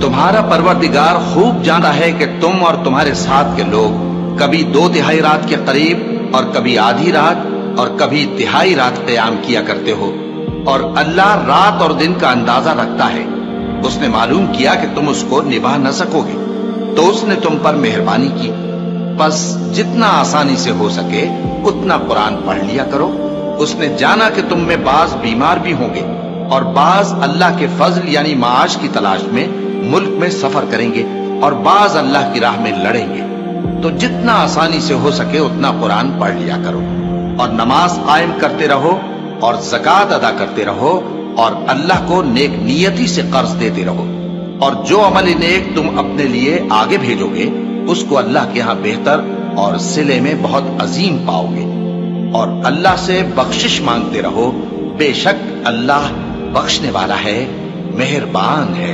तुम्हारा परवरदिगार खूब जानता है कि तुम और तुम्हारे साथ के लोग कभी 2/3 रात के करीब और कभी आधी रात और कभी तिहाई रात क़याम किया करते हो, और अल्लाह रात और दिन का अंदाजा रखता है। उसने मालूम किया कि तुम उसको निभा न सकोगे, तो उसने तुम पर मेहरबानी की। बस जितना आसानी से हो सके उतना कुरान पढ़ लिया करो। उसने जाना कि तुम में बाज बीमार भी होंगे और बाज अल्लाह के फजल यानी माश की तलाश में मुल्क में सफर करेंगे और बाज अल्लाह की राह में लड़ेंगे। तो जितना आसानी से हो सके उतना कुरान पढ़ लिया करो और नमाज कायम करते रहो और ज़कात अदा करते रहो और अल्लाह को नेक नियति से कर्ज देते रहो। और जो अमल नेक तुम अपने लिए आगे भेजोगे उसको अल्लाह के यहाँ बेहतर और सिले में बहुत अजीम पाओगे। और अल्लाह से बख्शिश मांगते रहो, बेशक अल्लाह बख्शने वाला है, मेहरबान है।